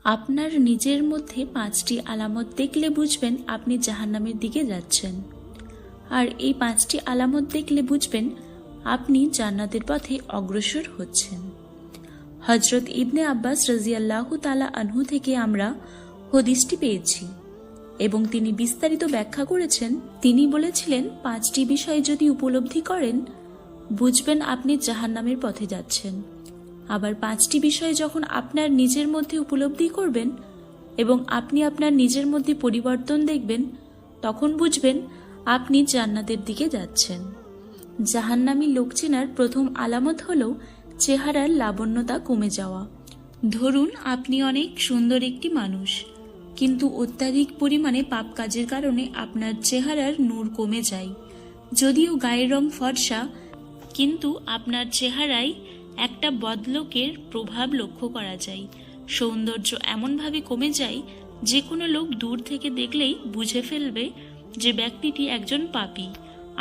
আপনার নিজের মধ্যে 5টি আলামত দেখলে বুঝবেন আপনি জাহান্নামের দিকে যাচ্ছেন, আর এই 5টি আলামত দেখলে বুঝবেন আপনি জান্নাতের পথে অগ্রসর হচ্ছেন। হযরত ইবনে আব্বাস রাদিয়াল্লাহু তাআলা আনহু থেকে আমরা হাদিসটি পেয়েছি এবং তিনি বিস্তারিত ব্যাখ্যা করেছেন। তিনি বলেছিলেন, 5টি বিষয় যদি উপলব্ধি করেন বুঝবেন আপনি জাহান্নামের পথে যাচ্ছেন। আবার 5টি বিষয় যখন আপনার নিজের মধ্যে উপলব্ধি করবেন এবং আপনি আপনার নিজের মধ্যে পরিবর্তন দেখবেন, তখন বুঝবেন আপনি জান্নাতের দিকে যাচ্ছেন। জাহান্নামী লোক চেনার প্রথম আলামত হলো চেহারার লাবণ্যতা কমে যাওয়া। ধরুন আপনি অনেক সুন্দর একটি মানুষ, কিন্তু অত্যাধিক পরিমাণে পাপ কাজের কারণে আপনার চেহারার নূর কমে যায়। যদিও গায়ের রং ফর্সা, কিন্তু আপনার চেহারায় একটা বদলোকের প্রভাব লক্ষ্য করা যায়। সৌন্দর্য এমনভাবে কমে যায় যে কোনো লোক দূর থেকে দেখলেই বুঝে ফেলবে যে ব্যক্তিটি একজন পাপী।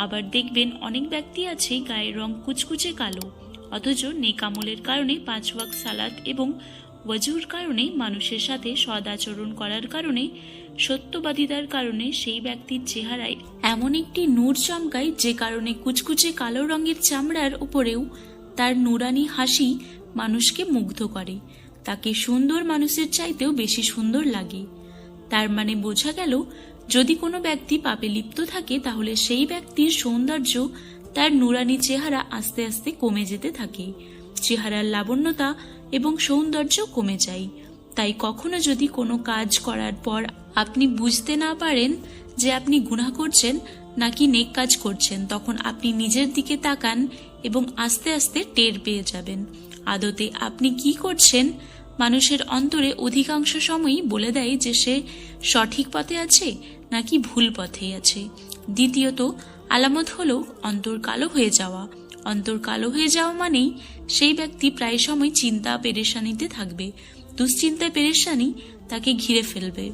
আবার দেখবেন অনেক ব্যক্তি আছে গায়ের রং কুচকুচে কালো, অথচ নেক আমলের কারণে 5 ওয়াক্ত সালাত এবং ওয়াজুর কারণে, মানুষের সাথে সদ আচরণ করার কারণে, সত্যবাদিতার কারণে সেই ব্যক্তির চেহারায় এমন একটি নূর চমকায় যে কারণে কুচকুচে কালো রঙের চামড়ার উপরেও তার নুরানি হাসি মানুষকে মুগ্ধ করে। তাকে সুন্দর মানুষের চাইতেও বেশি সুন্দর লাগে। তার মানে বোঝা গেল, যদি কোনো ব্যক্তি পাপে লিপ্ত থাকে তাহলে সেই ব্যক্তির সৌন্দর্য, তার নুরানি চেহারা আস্তে আস্তে কমে যেতে থাকে। চেহারার লাবণ্যতা এবং সৌন্দর্য কমে যায়। তাই কখনো যদি কোনো কাজ করার পর আপনি বুঝতে না পারেন যে আপনি গুনাহ করছেন নাকি নেক কাজ করছেন, তখন আপনি নিজের দিকে তাকান এবং আস্তে আস্তে টের পেয়ে যাবেন আদতে আপনি কি করছেন। মানুষের অন্তরে অধিকাংশ সময়ই বলে দেয় যে সে সঠিক পথে আছে নাকি ভুল পথে আছে। দ্বিতীয়ত আলামত হলো অন্তর কালো হয়ে যাওয়া। অন্তর কালো হয়ে যাওয়া মানেই সেই ব্যক্তি প্রায় সময় চিন্তা পেরেশানিতে থাকবে। দুশ্চিন্তায় পেরেশানি তাকে ঘিরে ফেলবে।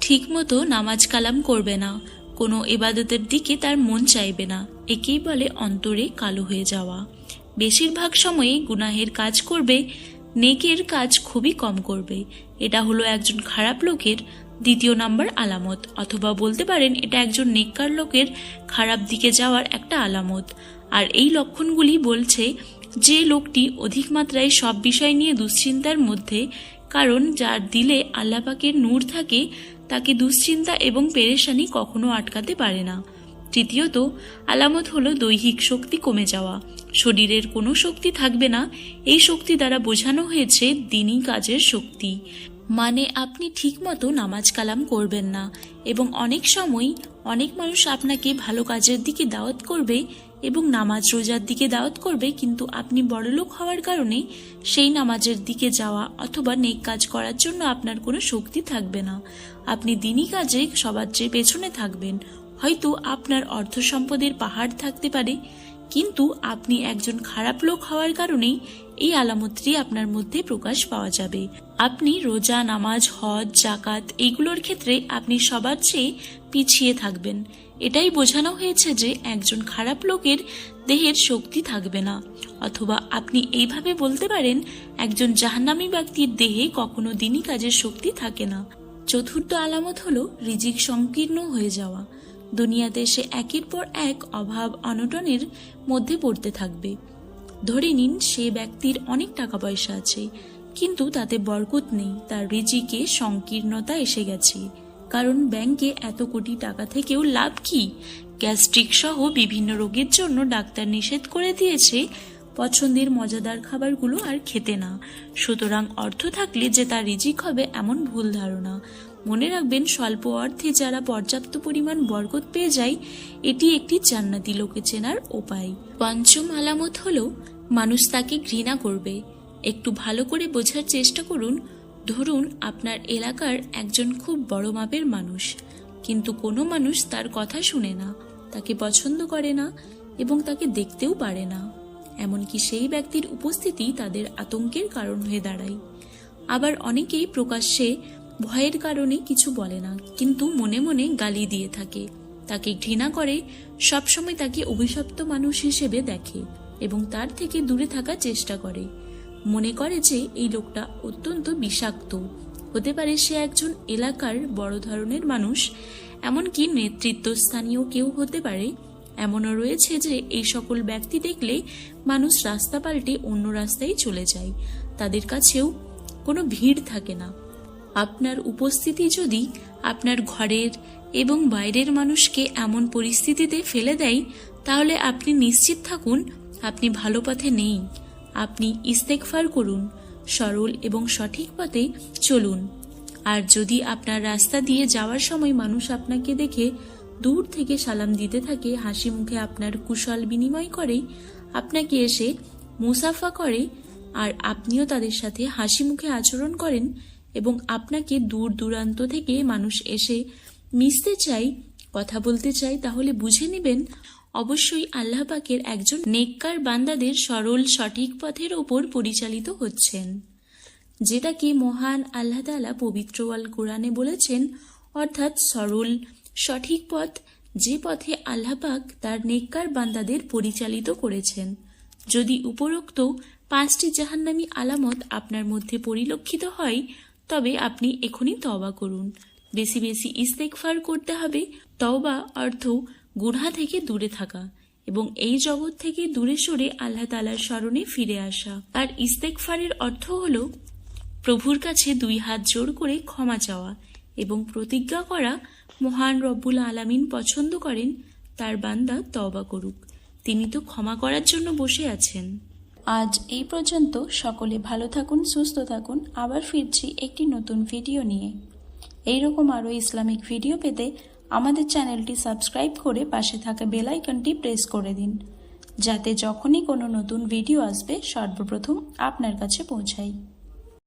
ঠিকমতো নামাজ কালাম করবে না, কোনো ইবাদতের দিকে তার মন চাইবে না। একেই বলে অন্তরে কালো হয়ে যাওয়া। বেশিরভাগ সময়ে গুনাহের কাজ করবে, নেকের কাজ খুবই কম করবে। এটা হলো একজন খারাপ লোকের দ্বিতীয় নাম্বার আলামত, অথবা বলতে পারেন এটা একজন নেককার লোকের খারাপ দিকে যাওয়ার একটা আলামত। আর এই লক্ষণগুলি বলছে যে লোকটি অধিক মাত্রায় সব বিষয় নিয়ে দুশ্চিন্তার মধ্যে, কারণ যার দিলে আল্লাহ পাকের নূর থাকে তাকে দুশ্চিন্তা এবং পেরেশানি কখনো আটকাতে পারে না। তৃতীয়ত আলামত হলো দৈহিক শক্তি কমে যাওয়া। শরীরের কোনো শক্তি থাকবে না। এই শক্তি দ্বারা বোঝানো হয়েছে দ্বীনি কাজের শক্তি। মানে আপনি ঠিকমতো নামাজ কালাম করবেন না, এবং অনেক সময় অনেক মানুষ আপনাকে ভালো কাজের দিকে দাওয়াত করবে এবং নামাজ রোজার দিকে দাওয়াত করবে, কিন্তু আপনি বড়লোক হওয়ার কারণে সেই নামাজের দিকে যাওয়া অথবা নেক কাজ করার জন্য আপনার কোনো শক্তি থাকবে না। আপনি দ্বীনি কাজে সবার চেয়ে পেছনে থাকবেন। হয়তো আপনার অর্থ সম্পদের পাহাড় থাকতে পারে, কিন্তু আপনি একজন খারাপ লোক হওয়ার কারণেই এই আলামতটি আপনার মধ্যে প্রকাশ পাওয়া যাবে। আপনি রোজা, নামাজ, হজ, জাকাত এইগুলোর ক্ষেত্রে আপনি সবার চেয়ে পিছিয়ে থাকবেন। এটাই বোঝানো হয়েছে যে একজন খারাপ লোকের দেহের শক্তি থাকবে না। অথবা আপনি এইভাবে বলতে পারেন, একজন জাহান্নামী ব্যক্তির দেহে কখনো দ্বীনি কাজের শক্তি থাকে না। চতুর্থ আলামত হলো রিজিক সংকীর্ণ হয়ে যাওয়া। দুনিয়াতে সে একের পর এক অভাব অনটনের মধ্যে পড়তে থাকবে। ধরে নিন সে ব্যক্তির অনেক টাকা পয়সা আছে, কিন্তু তাতে বরকত নেই। তার রিজিকে সংকীর্ণতা এসে গেছে, কারণ ব্যাংকে এত কোটি টাকা থেকেও লাভ কি? গ্যাস্ট্রিক সহ বিভিন্ন রোগের জন্য ডাক্তার নিষেধ করে দিয়েছে পছন্দের মজাদার খাবারগুলো আর খেতে না। সুতরাং অর্থ থাকলে যে তার রিজিক হবে এমন ভুল ধারণা। মনে রাখবেন, স্বল্প অর্থে যারা পর্যাপ্ত পরিমাণ বরকত পেয়ে যায়, এটি একটি জান্নাতি লোকে চেনার উপায়। পঞ্চম আলামত হলো মানুষ তাকে ঘৃণা করবে। একটু ভালো করে বোঝার চেষ্টা করুন। ধরুন আপনার এলাকার একজন খুব বড় মাপের মানুষ, কিন্তু কোনো মানুষ তার কথা শুনে না, তাকে পছন্দ করে না এবং তাকে দেখতেও পারে না। এমনকি সেই ব্যক্তির উপস্থিতি তাদের আতঙ্কের কারণ হয়ে দাঁড়ায়। আবার অনেকেই প্রকাশ্যে ভয়ের কারণে কিছু বলে না, কিন্তু মনে মনে গালি দিয়ে থাকে, তাকে ঘৃণা করে, সবসময় তাকে অভিশপ্ত মানুষ হিসেবে দেখে এবং তার থেকে দূরে থাকার চেষ্টা করে। মনে করে যে এই লোকটা অত্যন্ত বিষাক্ত, হতে পারে সে একজন এলাকার বড় ধরনের মানুষ, এমনকি নেতৃত্বস্থানীয় কেউ হতে পারে। এমনও রয়েছে যে এই সকল ব্যক্তি দেখলে মানুষ রাস্তা পাল্টে অন্য রাস্তায় চলে যায়, তাদের কাছেও কোনো ভিড় থাকে না। আপনার উপস্থিতি যদি আপনার ঘরের এবং বাইরের মানুষকে এমন পরিস্থিতিতে ফেলে দেয়, তাহলে আপনি নিশ্চিত থাকুন আপনি ভালো পথে নেই। আপনি ইস্তেগফার করুন, সরল এবং সঠিক পথে চলুন। আর যদি আপনার রাস্তা দিয়ে যাওয়ার সময় মানুষ আপনাকে দেখে দূর থেকে সালাম দিতে থাকে, হাসি মুখে আপনার কুশল বিনিময় করে, আপনাকে এসে মুসাফা করে, আর আপনিও তাদের সাথে হাসি মুখে আচরণ করেন, এবং আপনাকে দূর দূরান্ত থেকে মানুষ এসে মিশতে চাই, কথা বলতে চাই, তাহলে বুঝে নেবেন অবশ্যই আল্লাহ পাকের একজন নেককার বান্দাদের সরল সঠিক পথের ওপর পরিচালিত হচ্ছেন, যেটাকে মহান আল্লাহ তাআলা পবিত্র আল কোরআনে বলেছেন, অর্থাৎ সরল সঠিক পথ, যে পথে আল্লাহ পাক তার নেককার বান্দাদের পরিচালিত করেছেন। যদি উপরোক্ত 5টি জাহান্নামী আলামত আপনার মধ্যে পরিলক্ষিত হয়, তবে আপনি এখনই তওবা করুন। বেশি বেশি ইস্তেগফার করতে হবে। তওবা অর্থ গুনাহ থেকে দূরে থাকা এবং এই জগৎ থেকে দূরে সরে আল্লাহ তাআলার শরণে ফিরে আসা। আর ইস্তেগফারের অর্থ হলো প্রভুর কাছে 2 হাত জোড় করে ক্ষমা চাওয়া এবং প্রতিজ্ঞা করা, মহান রব্বুল আলামিন পছন্দ করেন তার বান্দা তওবা করুক, তিনি তো ক্ষমা করার জন্য বসে আছেন। আজ এই পর্যন্ত। সকলে ভালো থাকুন, সুস্থ থাকুন। আবার ফিরছি একটি নতুন ভিডিও নিয়ে। এইরকম আরও ইসলামিক ভিডিও পেতে আমাদের চ্যানেলটি সাবস্ক্রাইব করে পাশে থাকা বেল আইকনটি প্রেস করে দিন, যাতে যখনই কোনো নতুন ভিডিও আসবে সর্বপ্রথম আপনার কাছে পৌঁছায়।